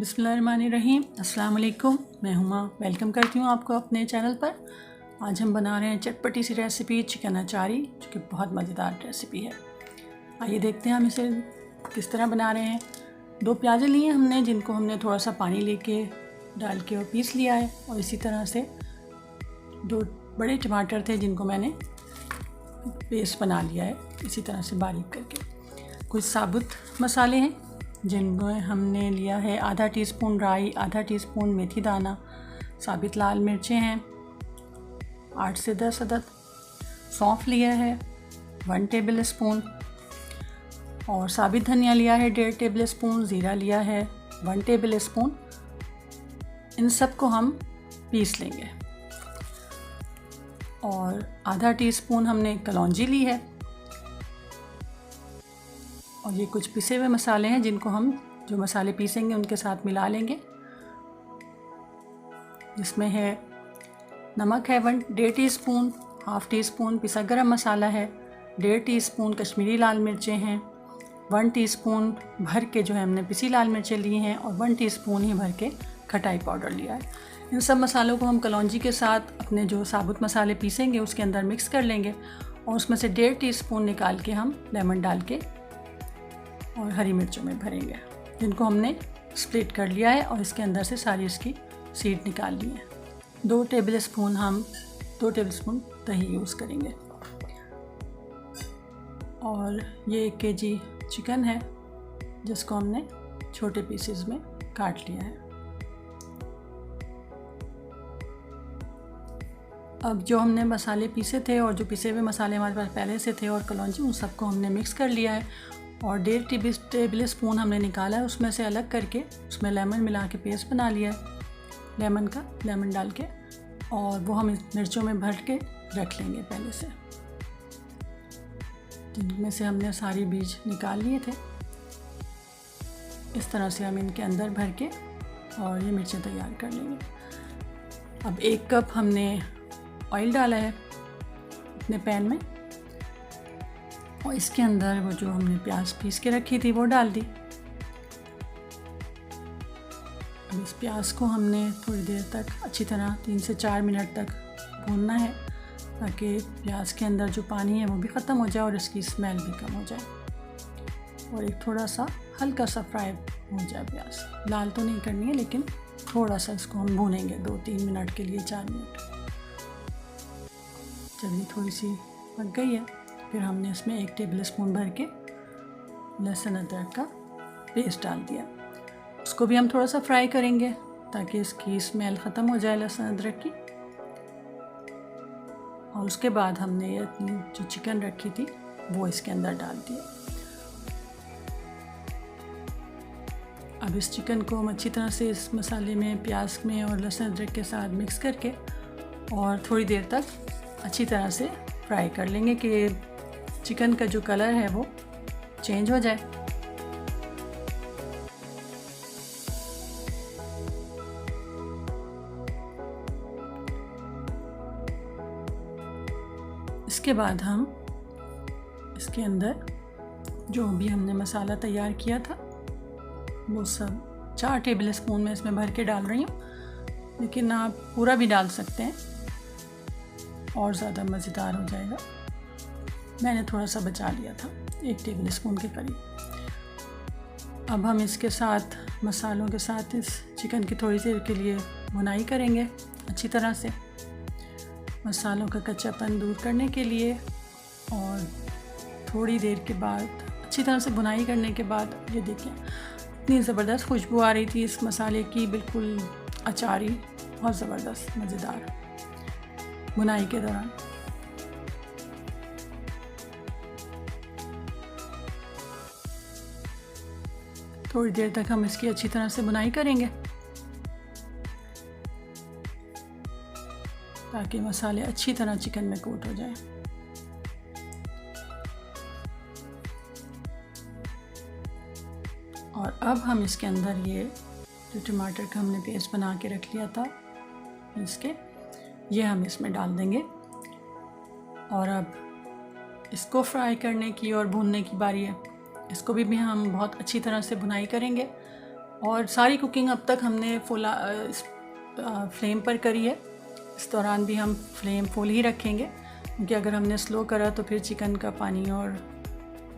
बिस्मिल्लाहिर्रहमानिर्रहीम। अस्सलाम वालेकुम। मैं हुमा वेलकम करती हूँ आपको अपने चैनल पर। आज हम बना रहे हैं चटपटी सी रेसिपी चिकन अचारी, जो कि बहुत मज़ेदार रेसिपी है। आइए देखते हैं हम इसे किस तरह बना रहे हैं। 2 प्याज़ें लिए हमने, जिनको हमने थोड़ा सा पानी लेके डाल के और पीस लिया है। और इसी तरह से 2 बड़े टमाटर थे, जिनको मैंने पेस्ट बना लिया है इसी तरह से बारीक करके। कुछ साबुत मसाले हैं, जिनमें हमने लिया है आधा टीस्पून राई, आधा टीस्पून मेथी दाना, साबित लाल मिर्चें हैं 8 से 10 अदद, सौंफ लिया है 1 टेबल स्पून, और साबित धनिया लिया है 1.5 टेबल स्पून, ज़ीरा लिया है 1 टेबल स्पून। इन सब को हम पीस लेंगे। और आधा टीस्पून हमने कलौंजी ली है। और ये कुछ पिसे हुए मसाले हैं, जिनको हम जो मसाले पीसेंगे उनके साथ मिला लेंगे। इसमें है नमक है 1.5 टीस्पून, हाफ़ टी स्पून पिसा गरम मसाला है, 1.5 टीस्पून कश्मीरी लाल मिर्चें हैं, 1 टीस्पून भर के जो है हमने पिसी लाल मिर्चें ली हैं, और 1 टीस्पून ही भर के खटाई पाउडर लिया है। इन सब मसालों को हम कलौंजी के साथ अपने जो साबुत मसाले पीसेंगे उसके अंदर मिक्स कर लेंगे। और उसमें से 1.5 टीस्पून निकाल के हम लेमन डाल के और हरी मिर्चों में भरेंगे, जिनको हमने स्प्लिट कर लिया है। और इसके अंदर से सारी इसकी सीड निकाल ली है। 2 टेबल स्पून दही यूज़ करेंगे। और ये 1 kg चिकन है, जिसको हमने छोटे पीसेस में काट लिया है। अब जो हमने मसाले पीसे थे और जो पिसे हुए मसाले हमारे पास पहले से थे और कलौंजी, उन सबको हमने मिक्स कर लिया है। और 1.5 टेबल स्पून हमने निकाला है, उसमें से अलग करके उसमें लेमन मिला के पेस्ट बना लिया है, लेमन डाल के। और वो हम मिर्चों में भर के रख लेंगे पहले से, जिनमें से हमने सारी बीज निकाल लिए थे। इस तरह से हम इनके अंदर भर के और ये मिर्चें तैयार कर लेंगे। अब 1 कप हमने ऑयल डाला है अपने पैन में, और इसके अंदर वो जो हमने प्याज पीस के रखी थी वो डाल दी। अब इस प्याज को हमने थोड़ी देर तक अच्छी तरह 3 से 4 मिनट तक भूनना है, ताकि प्याज के अंदर जो पानी है वो भी ख़त्म हो जाए और इसकी स्मेल भी कम हो जाए। और एक थोड़ा सा हल्का सा फ्राई हो जाए प्याज, लाल तो नहीं करनी है, लेकिन थोड़ा सा इसको हम भूनेंगे 2-3 मिनट के लिए, 4 मिनट। जब ये थोड़ी सी पक गई है, फिर हमने इसमें 1 टेबल स्पून भर के लहसुन अदरक का पेस्ट डाल दिया। उसको भी हम थोड़ा सा फ्राई करेंगे, ताकि इसकी स्मेल ख़त्म हो जाए लहसुन अदरक की। और उसके बाद हमने ये अपनी जो चिकन रखी थी वो इसके अंदर डाल दिया। अब इस चिकन को हम अच्छी तरह से इस मसाले में, प्याज में और लहसुन अदरक के साथ मिक्स करके और थोड़ी देर तक अच्छी तरह से फ्राई कर लेंगे कि चिकन का जो कलर है वो चेंज हो जाए। इसके बाद हम इसके अंदर जो भी हमने मसाला तैयार किया था वो सब 4 टेबल स्पून में इसमें भर के डाल रही हूँ, लेकिन आप पूरा भी डाल सकते हैं और ज़्यादा मज़ेदार हो जाएगा। मैंने थोड़ा सा बचा लिया था, 1 टेबल स्पून के करीब। अब हम इसके साथ मसालों के साथ इस चिकन की थोड़ी देर के लिए भुनाई करेंगे अच्छी तरह से, मसालों का कच्चापन दूर करने के लिए। और थोड़ी देर के बाद अच्छी तरह से भुनाई करने के बाद ये देखिए इतनी ज़बरदस्त खुशबू आ रही थी इस मसाले की, बिल्कुल अचारी, बहुत ज़बरदस्त मज़ेदार भुनाई के दौरान। थोड़ी देर तक हम इसकी अच्छी तरह से भुनाई करेंगे, ताकि मसाले अच्छी तरह चिकन में कोट हो जाए। और अब हम इसके अंदर ये जो टमाटर का हमने पेस्ट बना के रख लिया था ये हम इसमें डाल देंगे। और अब इसको फ्राई करने की और भूनने की बारी है। इसको भी हम बहुत अच्छी तरह से भुनाई करेंगे, और सारी कुकिंग अब तक हमने फुल फ्लेम पर करी है। इस दौरान भी हम फ्लेम फुल ही रखेंगे, क्योंकि अगर हमने स्लो करा तो फिर चिकन का पानी और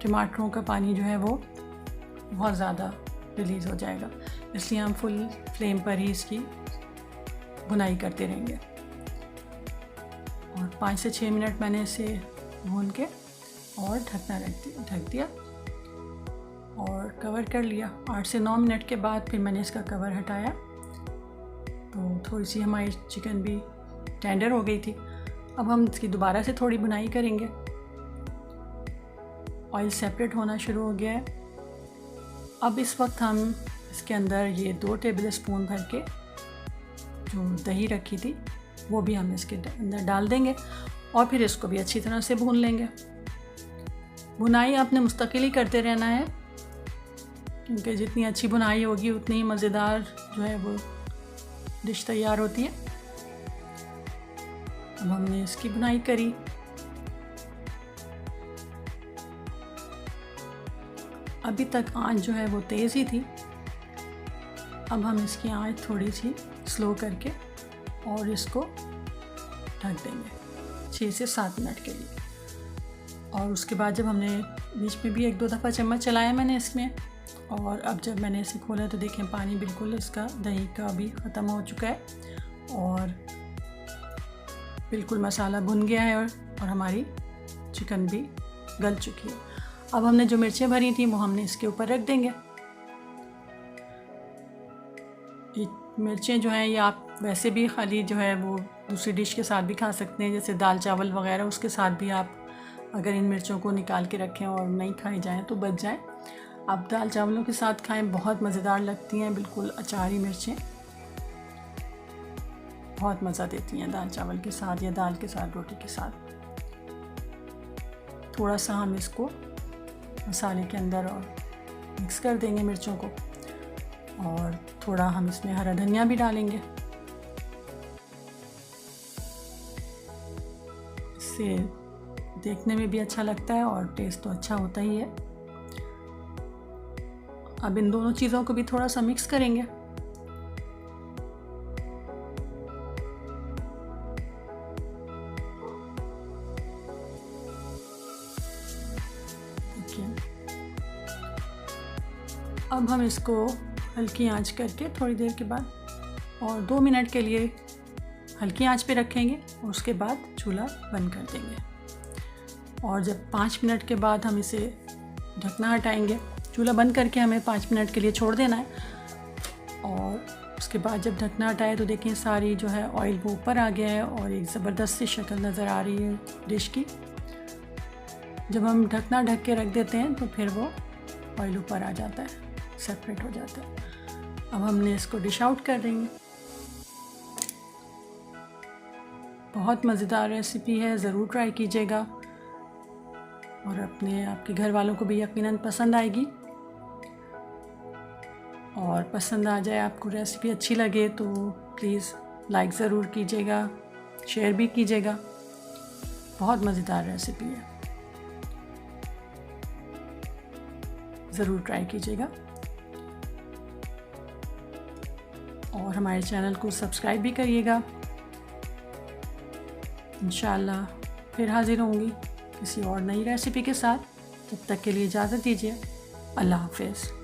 टमाटरों का पानी जो है वो बहुत ज़्यादा रिलीज़ हो जाएगा। इसलिए हम फुल फ्लेम पर ही इसकी भुनाई करते रहेंगे। और 5 से 6 मिनट मैंने इसे भून के और ढक दिया और कवर कर लिया। 8 से 9 मिनट के बाद फिर मैंने इसका कवर हटाया, तो थोड़ी सी हमारी चिकन भी टेंडर हो गई थी। अब हम इसकी दोबारा से थोड़ी भुनाई करेंगे। ऑयल सेपरेट होना शुरू हो गया है। अब इस वक्त हम इसके अंदर ये 2 टेबल स्पून भर के जो दही रखी थी वो भी हम इसके अंदर डाल देंगे और फिर इसको भी अच्छी तरह से भून लेंगे। भुनाई आपने मुस्तकिल ही करते रहना है, क्योंकि जितनी अच्छी भुनाई होगी उतनी ही मज़ेदार जो है वो डिश तैयार होती है। अब हमने इसकी भुनाई करी। अभी तक आंच जो है वो तेज़ ही थी। अब हम इसकी आंच थोड़ी सी स्लो करके और इसको ढक देंगे 6 से 7 मिनट के लिए। और उसके बाद जब हमने बीच में भी 1-2 दफ़ा चम्मच चलाया मैंने इसमें, और अब जब मैंने इसे खोला तो देखें पानी बिल्कुल इसका दही का भी ख़त्म हो चुका है और बिल्कुल मसाला भुन गया है और हमारी चिकन भी गल चुकी है। अब हमने जो मिर्चें भरी थी वो हमने इसके ऊपर रख देंगे। ये मिर्चें जो हैं ये आप वैसे भी खाली जो है वो दूसरी डिश के साथ भी खा सकते हैं, जैसे दाल चावल वगैरह, उसके साथ भी आप अगर इन मिर्चों को निकाल के रखें और नहीं खाई जाएं तो बच जाएं। आप दाल चावलों के साथ खाएं, बहुत मज़ेदार लगती हैं, बिल्कुल अचारी मिर्चें बहुत मज़ा देती हैं दाल चावल के साथ या दाल के साथ, रोटी के साथ। थोड़ा सा हम इसको मसाले के अंदर और मिक्स कर देंगे मिर्चों को, और थोड़ा हम इसमें हरा धनिया भी डालेंगे। इससे देखने में भी अच्छा लगता है और टेस्ट तो अच्छा होता ही है। अब इन दोनों चीज़ों को भी थोड़ा सा मिक्स करेंगे। अब हम इसको हल्की आंच करके थोड़ी देर के बाद और 2 मिनट के लिए हल्की आंच पे रखेंगे और उसके बाद चूल्हा बंद कर देंगे। और जब 5 मिनट के बाद हम इसे ढकना हटाएंगे, चूल्हा बंद करके हमें 5 मिनट के लिए छोड़ देना है। और उसके बाद जब ढकना हटाए तो देखें सारी जो है ऑयल वो ऊपर आ गया है और एक ज़बरदस्त सी शक्ल नज़र आ रही है डिश की। जब हम ढकना ढक के रख देते हैं तो फिर वो ऑयल ऊपर आ जाता है, सेपरेट हो जाता है। अब हमने इसको डिश आउट कर देंगे। बहुत मज़ेदार रेसिपी है, ज़रूर ट्राई कीजिएगा और आपके घर वालों को भी यकीनन पसंद आएगी। और पसंद आ जाए, आपको रेसिपी अच्छी लगे तो प्लीज़ लाइक ज़रूर कीजिएगा, शेयर भी कीजिएगा। बहुत मज़ेदार रेसिपी है, ज़रूर ट्राई कीजिएगा। और हमारे चैनल को सब्सक्राइब भी करिएगा। इंशाअल्लाह फिर हाज़िर होंगी किसी और नई रेसिपी के साथ। तब तक के लिए इजाज़त दीजिए। अल्लाह हाफ़िज़।